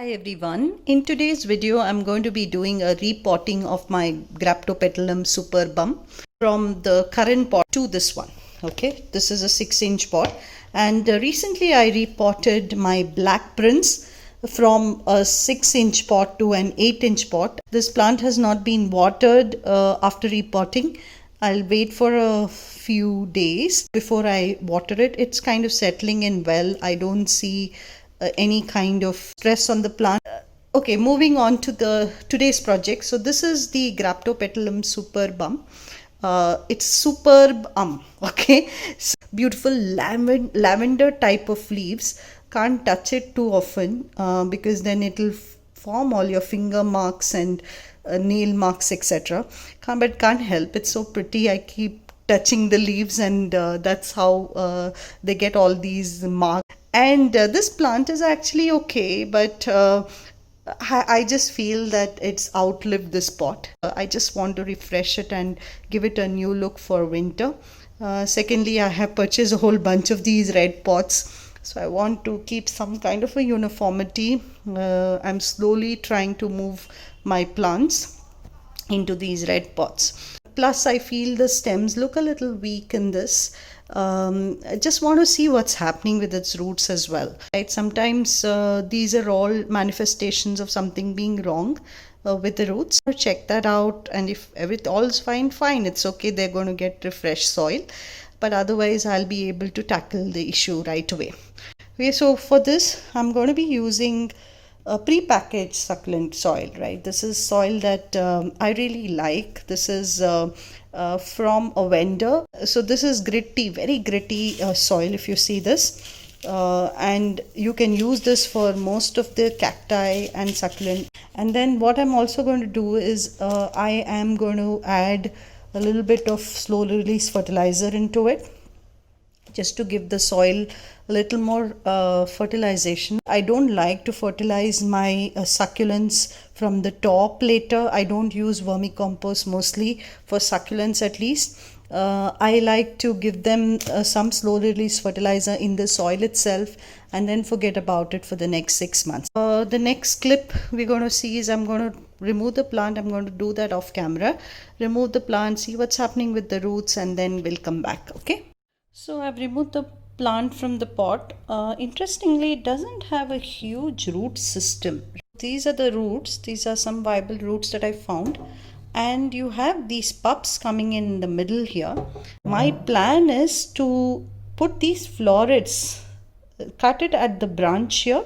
Hi everyone, in today's video I'm going to be doing a repotting of my Graptopetalum superbum from the current pot to this one. Okay, this is a 6-inch pot, and recently I repotted my Black Prince from a 6-inch pot to an 8-inch pot. This plant has not been watered after repotting. I'll wait for a few days before I water it. It's kind of settling in well. I don't see any kind of stress on the plant. Okay, moving on to the today's project. So this is the Graptopetalum superbum. It's superb, okay. So beautiful lavender type of leaves. Can't touch it too often because then it'll form all your finger marks and nail marks, etc. But can't help, it's so pretty. I keep touching the leaves, and that's how they get all these marks. And this plant is actually okay, but I just feel that it's outlived this pot. I just want to refresh it and give it a new look for winter. Secondly, I have purchased a whole bunch of these red pots, so I want to keep some kind of a uniformity. I'm slowly trying to move my plants into these red pots. Plus, I feel the stems look a little weak in this. I just want to see what's happening with its roots as well. Right? Sometimes these are all manifestations of something being wrong with the roots. Check that out, and if everything all's fine, it's okay. They're going to get refreshed soil, but otherwise I'll be able to tackle the issue right away. Okay, so for this I'm going to be using a pre-packaged succulent soil, right? This is soil that I really like. This is from a vendor. So this is gritty, very gritty soil, if you see this. And you can use this for most of the cacti and succulent. And then what I'm also going to do is I am going to add a little bit of slow release fertilizer into it, just to give the soil a little more fertilization. I don't like to fertilize my succulents from the top later. I don't use vermicompost mostly for succulents, at least. I like to give them some slow release fertilizer in the soil itself, and then forget about it for the next 6 months. The next clip we're going to see is I'm going to remove the plant. I'm going to do that off camera. Remove the plant, see what's happening with the roots, and then we'll come back. Okay. So I've removed the plant from the pot. Interestingly, it doesn't have a huge root system. These are the roots. These are some viable roots that I found. And you have these pups coming in the middle here. My plan is to put these florets, cut it at the branch here,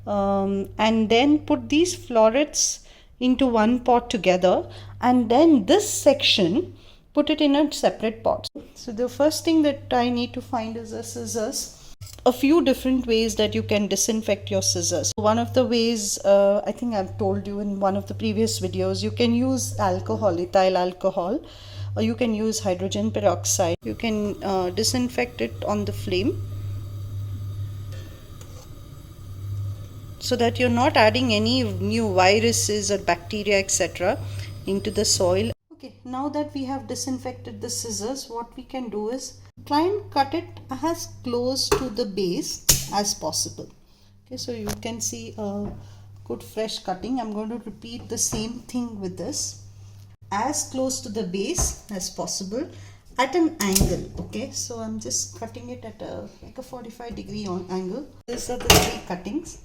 and then put these florets into one pot together. And then this section, put it in a separate pot. So the first thing that I need to find is a scissors. A few different ways that you can disinfect your scissors. One of the ways, I think I've told you in one of the previous videos, you can use alcohol, ethyl alcohol, or you can use hydrogen peroxide. You can disinfect it on the flame, so that you're not adding any new viruses or bacteria, etc. into the soil. Okay, now that we have disinfected the scissors, what we can do is try and cut it as close to the base as possible. Okay, so you can see a good fresh cutting. I'm going to repeat the same thing with this. As close to the base as possible at an angle. Okay, so I'm just cutting it at like a 45-degree angle. These are the 3 cuttings,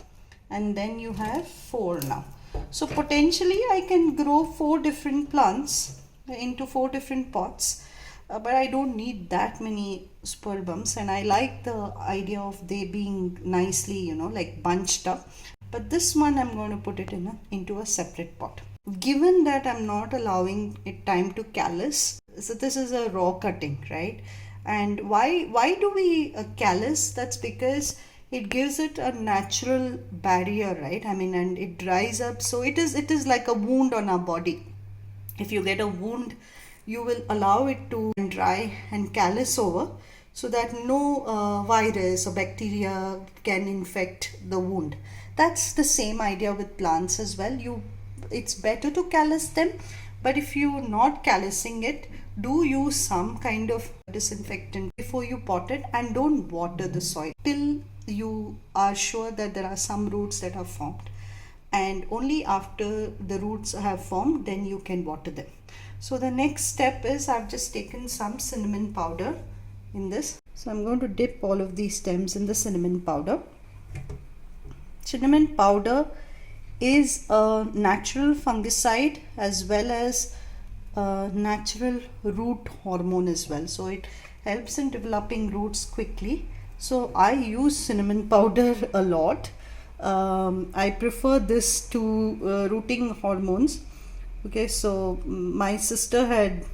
and then you have 4 now. So potentially I can grow 4 different plants into 4 different pots, but I don't need that many superbums, and I like the idea of they being nicely, like bunched up. But this one I'm going to put it into a separate pot. Given that I'm not allowing it time to callus, so this is a raw cutting, right? And why do we callus? That's because it gives it a natural barrier, right? I mean, and it dries up. So it is like a wound on our body. If you get a wound, you will allow it to dry and callus over, so that no virus or bacteria can infect the wound. That's the same idea with plants as well. It's better to callus them, but if you're not callusing it, do use some kind of disinfectant before you pot it, and don't water the soil till you are sure that there are some roots that are formed. and only after the roots have formed then you can water them. So the next step is I've just taken some cinnamon powder in this. So I'm going to dip all of these stems in the cinnamon powder. Cinnamon powder is a natural fungicide as well as a natural root hormone as well. So it helps in developing roots quickly. So I use cinnamon powder a lot. I prefer this to rooting hormones. Okay, so my sister had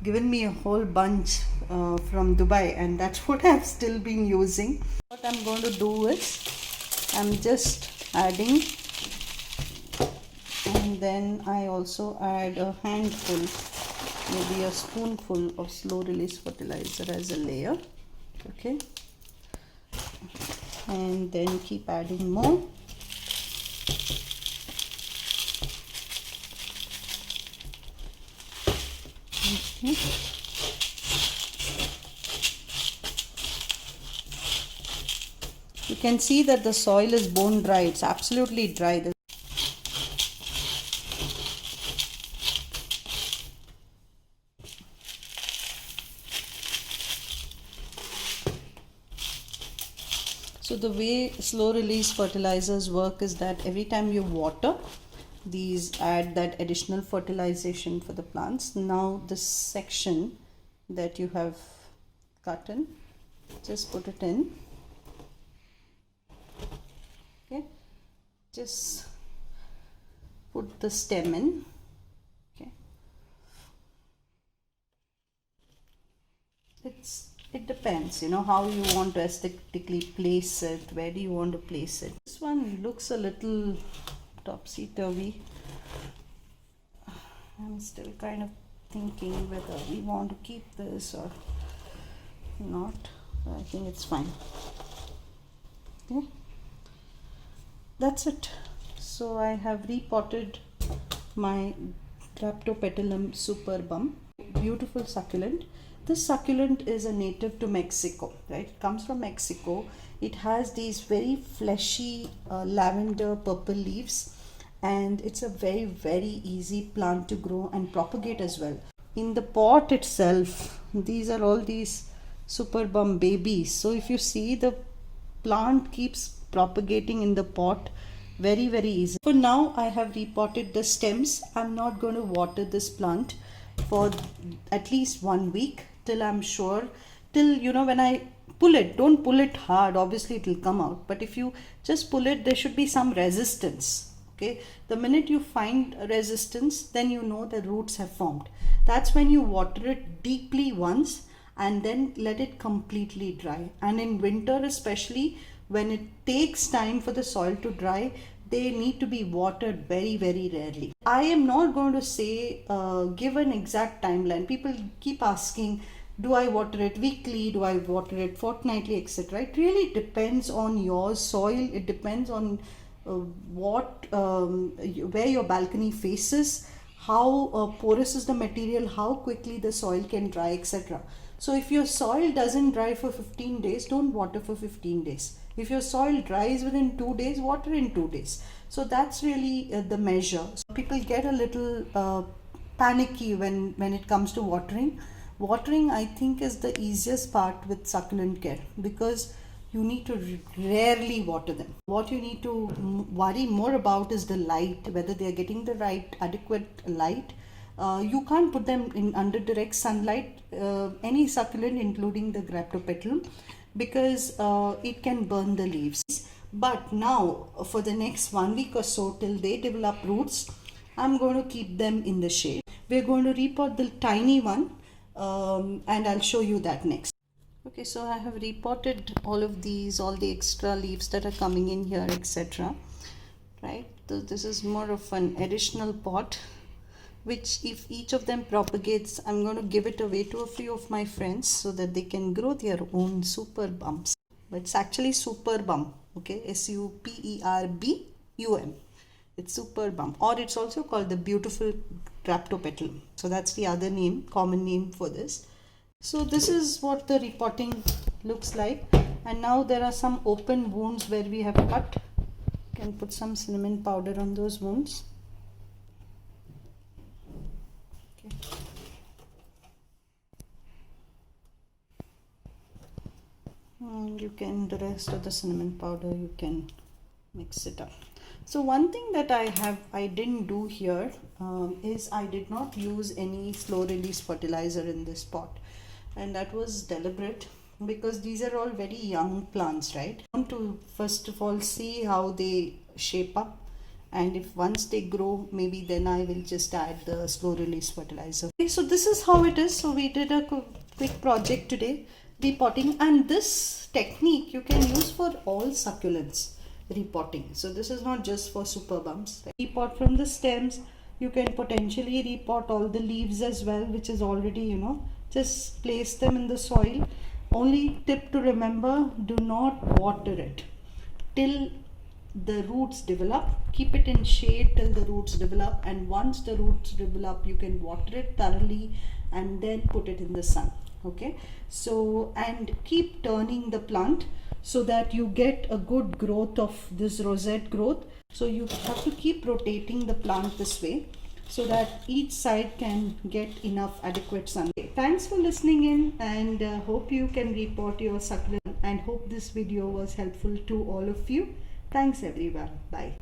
given me a whole bunch from Dubai, and that's what I've still been using. What I'm going to do is I'm just adding, and then I also add a handful, maybe a spoonful of slow release fertilizer as a layer. Okay, and then keep adding more. Okay. You can see that the soil is bone dry. It's absolutely dry. So the way slow release fertilizers work is that every time you water, these add that additional fertilization for the plants. Now this section that you have cut in, just put it in. Okay, just put the stem in. Okay, it depends, you know, how you want to aesthetically place it, where do you want to place it. This one looks a little topsy-turvy. I'm still kind of thinking whether we want to keep this or not. I think it's fine. Okay, that's it. So I have repotted my Graptopetalum superbum, beautiful succulent. This succulent is a native to Mexico, right? It comes from Mexico. It has these very fleshy lavender purple leaves, and it's a very, very easy plant to grow and propagate as well. In the pot itself, these are all these superbum babies. So if you see, the plant keeps propagating in the pot very, very easy. For now, I have repotted the stems. I'm not going to water this plant for at least 1 week till I'm sure, till, you know, when I pull it, don't pull it hard, obviously it will come out, but if you just pull it, there should be some resistance. Okay, the minute you find a resistance, then you know the roots have formed. That's when you water it deeply once and then let it completely dry. And in winter especially, when it takes time for the soil to dry, they need to be watered very, very rarely. I am not going to say give an exact timeline. People keep asking, do I water it weekly, do I water it fortnightly, etc. It really depends on your soil. It depends on where your balcony faces, how porous is the material, how quickly the soil can dry, etc. So if your soil doesn't dry for 15 days, don't water for 15 days. If your soil dries within 2 days, water in 2 days. So that's really the measure. So people get a little panicky when it comes to watering. Watering, I think, is the easiest part with succulent care, because you need to rarely water them. What you need to worry more about is the light, whether they are getting the right adequate light. You can't put them in under direct sunlight, any succulent, including the Graptopetalum, because it can burn the leaves. But now for the next 1 week or so, till they develop roots, I'm going to keep them in the shade. We're going to repot the tiny one, and I'll show you that next. Okay, so I have repotted all of these, all the extra leaves that are coming in here, etc. Right, so this is more of an additional pot, which if each of them propagates, I'm going to give it away to a few of my friends so that they can grow their own superbums. But it's actually superbum, okay, SUPERBUM. It's superbum, or it's also called the beautiful Graptopetalum. So that's the other name, common name for this. So this is what the repotting looks like, and now there are some open wounds where we have cut Can put some cinnamon powder on those wounds. Okay. And you can, the rest of the cinnamon powder, you can mix it up. So one thing that I didn't do here is I did not use any slow release fertilizer in this pot, and that was deliberate because these are all very young plants, right? I want to first of all see how they shape up, and if once they grow, maybe then I will just add the slow release fertilizer. Okay, so this is how it is. So we did a quick project today, repotting, and this technique you can use for all succulents repotting. So this is not just for super bums. Repot from the stems. You can potentially repot all the leaves as well, which is already, you know, just place them in the soil. Only tip to remember, do not water it till the roots develop. Keep it in shade till the roots develop, and once the roots develop, you can water it thoroughly and then put it in the sun. Okay, so and keep turning the plant so that you get a good growth of this rosette growth. So you have to keep rotating the plant this way so that each side can get enough adequate sun. Thanks for listening in, and hope you can repot your succulent, and hope this video was helpful to all of you. Thanks everyone. Bye.